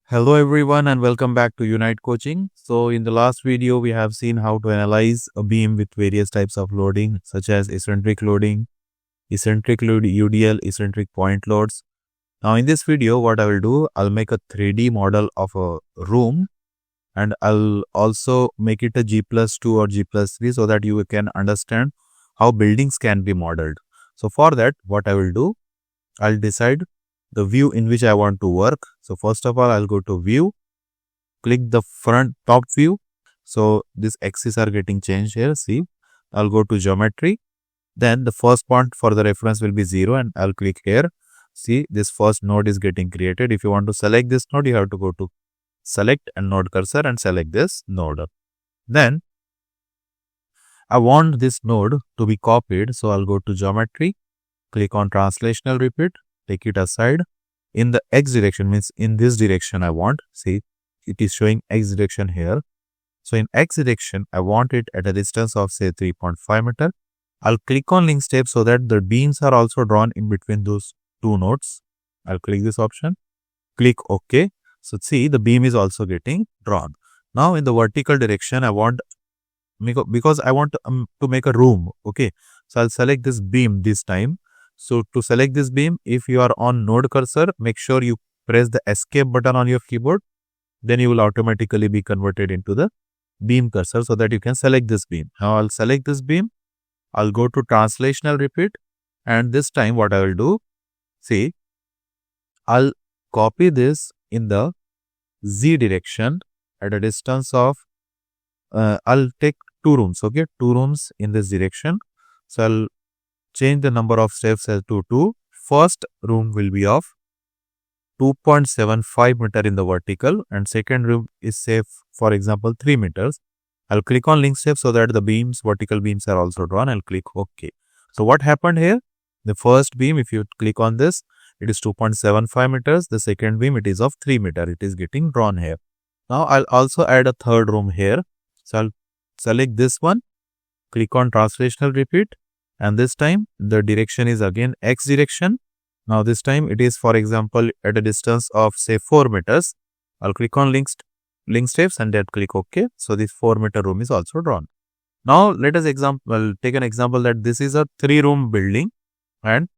Hello everyone and welcome back to Unite Coaching. So in the last video, we have seen how to analyze a beam with various types of loading such as eccentric loading, eccentric load UDL, eccentric point loads. Now in this video, what I will do, I'll make a 3D model of a room and I'll also make it a G+2 or G+3 so that you can understand how buildings can be modeled. So for that, what I will do, I'll decide the view in which I want to work. So first of all, I'll go to view, click the front top view. So these axes are getting changed here. See, I'll go to geometry. Then the first point for the reference will be 0 and I'll click here. See, this first node is getting created. If you want to select this node, you have to go to select and node cursor and select this node. Then I want this node to be copied. So I'll go to geometry, click on translational repeat, take it aside. In the x direction, means in this direction I want, see it is showing x direction here. So in x direction, I want it at a distance of say 3.5 meter. I'll click on link step so that the beams are also drawn in between those two nodes. I'll click this option, click OK. So see, the beam is also getting drawn. Now in the vertical direction, I want, because I want to make a room. Okay. So I'll select this beam this time. So to select this beam, if you are on node cursor, make sure you press the escape button on your keyboard. Then you will automatically be converted into the beam cursor so that you can select this beam. Now I'll select this beam. I'll go to translational repeat. And this time what I will do, see, I'll copy this in the Z direction at a distance of, I'll take 2 rooms. Okay, 2 rooms in this direction. So I'll change the number of steps as to 2. First room will be of 2.75 meter in the vertical and second room is say for example 3 meters. I'll click on link step so that the beams, vertical beams are also drawn. I'll click OK. So what happened here? The first beam, if you click on this, it is 2.75 meters. The second beam, it is of 3 meter. It is getting drawn here. Now I'll also add a third room here. So I'll select this one, click on translational repeat. And this time the direction is again x direction. Now this time it is for example at a distance of say 4 meters. I'll click on link steps and then click OK. So this 4 meter room is also drawn. Now let us take an example that this is a 3-room building and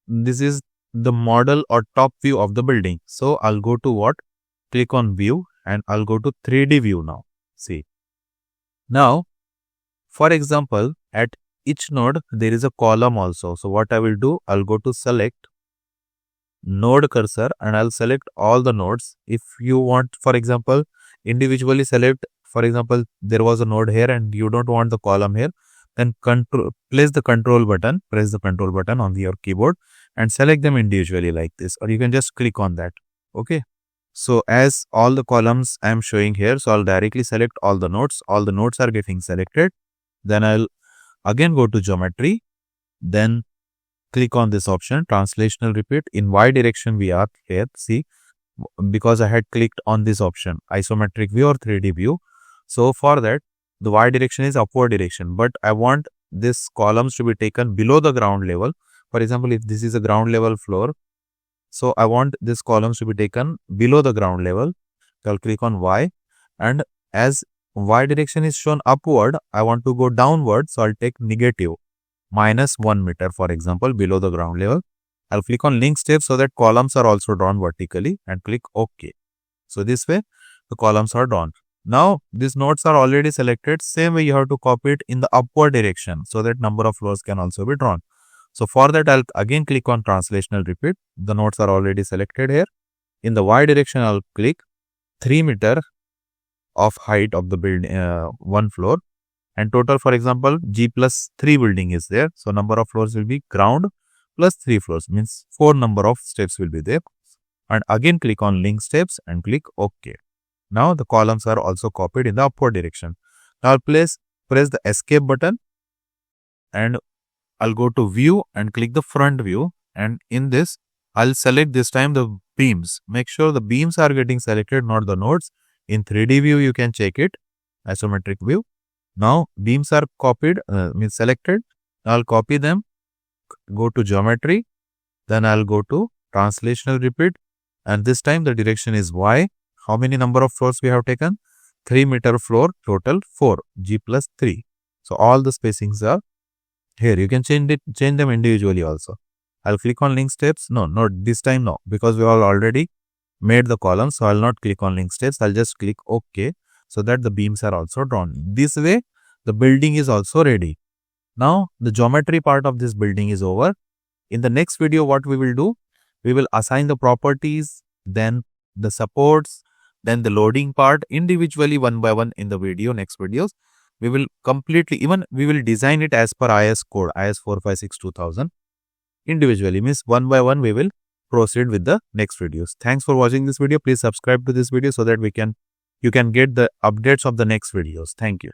this is the model or top view of the building. So I'll go to what? Click on view and I'll go to 3D view now. See. Now, for example, at each node there is a column also. So what I will do, I'll go to select node cursor and I'll select all the nodes. If you want, for example, individually select, for example, there was a node here and you don't want the column here, then press the control button on your keyboard and select them individually like this, or you can just click on that. Okay. So as all the columns I am showing here, so I'll directly select all the nodes. All the nodes are getting selected. Then I'll again go to geometry, then click on this option, translational repeat. In Y direction we are here, see, because I had clicked on this option, isometric view or 3D view. So for that, the Y direction is upward direction, but I want this columns to be taken below the ground level. For example, if this is a ground level floor, so I want this columns to be taken below the ground level. I'll click on Y, and as Y direction is shown upward, I want to go downward. So I'll take negative -1 meter, for example, below the ground level. I'll click on link step so that columns are also drawn vertically and click OK. So this way the columns are drawn. Now these nodes are already selected. Same way you have to copy it in the upward direction so that number of floors can also be drawn. So for that, I'll again click on translational repeat. The nodes are already selected here. In the Y direction, I'll click 3 meter of height of the building, 1 floor, and total, for example, G+3 building is there. So number of floors will be ground plus 3 floors, means 4 number of steps will be there. And again click on link steps and click OK. Now the columns are also copied in the upward direction. Now I'll press the escape button and I'll go to view and click the front view, and in this I'll select this time the beams. Make sure the beams are getting selected, not the nodes. In 3D view you can check it, isometric view. Now beams are copied, means selected. I'll copy them, go to geometry, then I'll go to translational repeat, and this time the direction is Y. How many number of floors we have taken? 3 meter floor, total 4, G plus 3. So all the spacings are here. You can change them individually also. I'll click on link steps. No, this time no, because we all already made the column. So I'll not click on link steps. I'll just click OK, so that the beams are also drawn. This way, the building is also ready. Now, the geometry part of this building is over. In the next video, what we will do? We will assign the properties, then the supports, then the loading part individually one by one in the next videos. We will completely, we will design it as per IS code, IS 456-2000. Individually, means one by one we will proceed with the next videos. Thanks for watching this video. Please subscribe to this video so that you can get the updates of the next videos. Thank you.